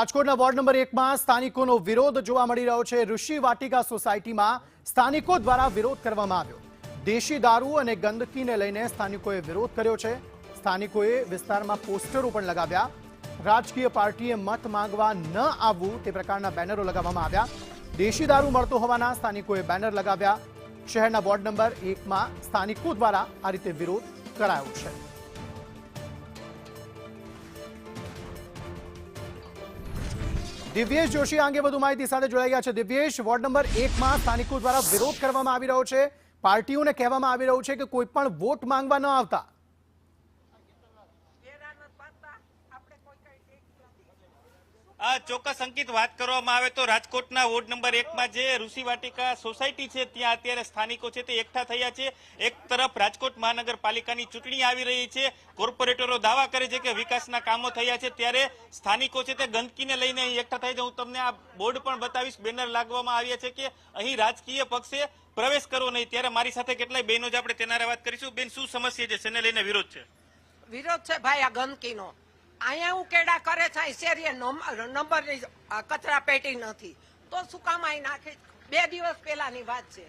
રાજકોટના ward number 1 માં સ્થાનિકોનો વિરોધ જોવા મળી રહ્યો છે। ઋષિ વાટિકા સોસાયટીમાં સ્થાનિકો દ્વારા વિરોધ કરવામાં આવ્યો। દેશી દારૂ અને ગંદકીને લઈને સ્થાનિકોએ વિરોધ કર્યો છે। સ્થાનિકોએ વિસ્તારમાં પોસ્ટરો પણ લગાવ્યા। રાજકીય પાર્ટીએ મત માંગવા ન આવવું તે પ્રકારના બેનરો લગાવવામાં આવ્યા। દેશી દારૂ મળતો હોવાના સ્થાનિકોએ બેનર લગાવ્યા। શહેરના વોર્ડ નંબર 1 માં સ્થાનિકો દ્વારા આ રીતે વિરોધ કરાયો છે। દિવ્યેશ જોશી અંગે વધુ માહિતી સાથે જોડાઈ ગયા છે। દિવ્યેશ, વોર્ડ નંબર 1 માં સ્થાનિકો દ્વારા વિરોધ કરવામાં આવી રહ્યો છે। પાર્ટીઓને કહેવામાં આવી રહ્યું છે કે કોઈ પણ વોટ માંગવા ન આવતા। ચોક્કસ અંકિત, વાત કરવામાં આવે તો રાજકોટના વોર્ડ નંબર 1 માં જે ઋષિ વાટિકા સોસાયટી છે ત્યાં અત્યારે સ્થાનિકો છે તે એકઠા થયા છે। એક તરફ રાજકોટ મહાનગરપાલિકાની ચૂંટણી આવી રહી છે, કોર્પોરેટરો દાવા કરે છે કે વિકાસના કામો થયા છે, ત્યારે સ્થાનિકો છે તે ગંદકીને લઈને અહીં એકઠા થઈ છે। હું તમને આ બોર્ડ પણ બતાવીશ, બેનર લાગવામાં આવ્યા છે કે અહીં રાજકીય પક્ષે પ્રવેશ કરવો નહીં। ત્યારે મારી સાથે કેટલાય બહેનો છે, આપણે તેના વાત કરીશું। બેન, શું સમસ્યા છે, શેને લઈને વિરોધ છે? વિરોધ છે ભાઈ આ ગંદકીનો। અહીંયા ઉકેડા કરે છે, શેરીએ નંબરની કચરા પેટી નથી તો શું કામ અહીં નાખે? 2 દિવસ પહેલાની વાત છે,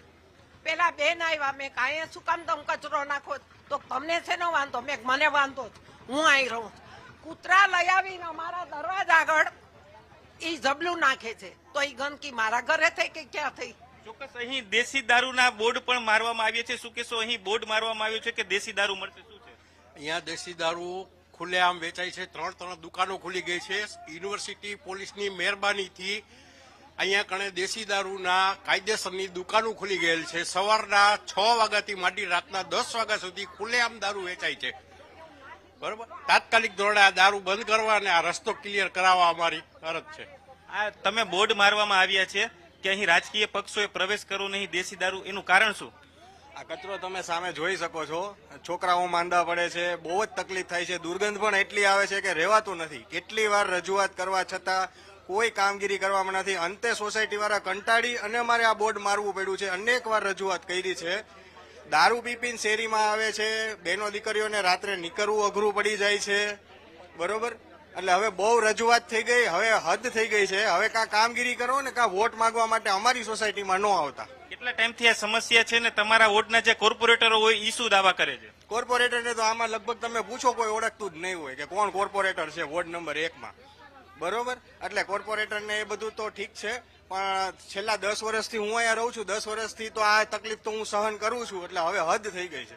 પેલા બેન આવ્યા, મેં અહીંયા શું કામ તમે કચરો નાખો? તો તમને છે નો વાંધો? મેં મને વાંધો જ, હું અહીં રહું। કૂતરા લઈ આવીને અમારા દરવાજા આગળ ઈ જબલું નાખે છે, તો ઈ ગંદકી મારા ઘરે થઈ કે ક્યાં થઈ? ચોક્કસ અહીં દેશી દારૂના બોર્ડ પણ મારવામાં આવ્યા છે। શું કહેશો, અહીં બોર્ડ મારવામાં આવ્યું છે કે દેશી દારૂ મળશે? શું છે અહીંયા? દેશી દારૂ ખુલ્લેઆમ વેચાય છે। 3 દુકાનો ખુલી ગઈ છે। યુનિવર્સિટી પોલીસની મહેરબાનીથી અહીંયા કણે દેશી દારૂના કાયદેસરની દુકાનો ખુલી ગયેલ છે। સવારના 6 વાગ્યાથી માંડી રાતના 10 વાગ્યા સુધી ખુલ્લેઆમ દારૂ વેચાય છે, બરોબર। તાત્કાલિક ધોરણે આ દારૂ બંધ કરવા અને આ રસ્તો ક્લિયર કરાવવા અમારી અરજ છે। આ તમે બોર્ડ મારવામાં આવ્યા છે કે અહીં રાજકીય પક્ષોએ પ્રવેશ કરવો નહીં, દેશી દારૂ, એનું કારણ શું? આ કચરો તમે સામે જોઈ શકો છો, છોકરાઓ માંદા પડે છે, બહુ જ તકલીફ થાય છે, દુર્ગંધ પણ એટલી આવે છે કે રહેવાતું નથી। કેટલી વાર રજૂઆત કરવા છતાં કોઈ કામગીરી કરવામાં નથી। અંતે સોસાયટી વાળા કંટાળી અને અમારે આ બોર્ડ મારવું પડ્યું છે। અનેક વાર રજૂઆત કરી છે। દારૂ પીપીને શેરીમાં આવે છે, બહેનો દીકરીઓને રાત્રે નીકળવું અઘરું પડી જાય છે, બરોબર। એટલે હવે બહુ રજૂઆત થઈ ગઈ, હવે હદ થઈ ગઈ છે। હવે કાં કામગીરી કરો ને કાં વોટ માંગવા માટે અમારી સોસાયટીમાં ન આવતા। કેટલા ટાઈમથી આ સમસ્યા છે ને તમારા વોર્ડના જે કોર્પોરેટરો હોય એ શું દાવા કરે છે? કોર્પોરેટરને તો આમાં લગભગ તમે પૂછો, કોઈ ઓળખતું જ નહીં હોય કે કોણ કોર્પોરેટર છે વોર્ડ નંબર 1 માં, બરોબર। એટલે કોર્પોરેટરને એ બધું તો ઠીક છે, પણ છેલ્લા 10 વર્ષથી હું અહીંયા રહું છું, 10 વર્ષથી તો આ તકલીફ તો હું સહન કરું છું, એટલે હવે હદ થઈ ગઈ છે।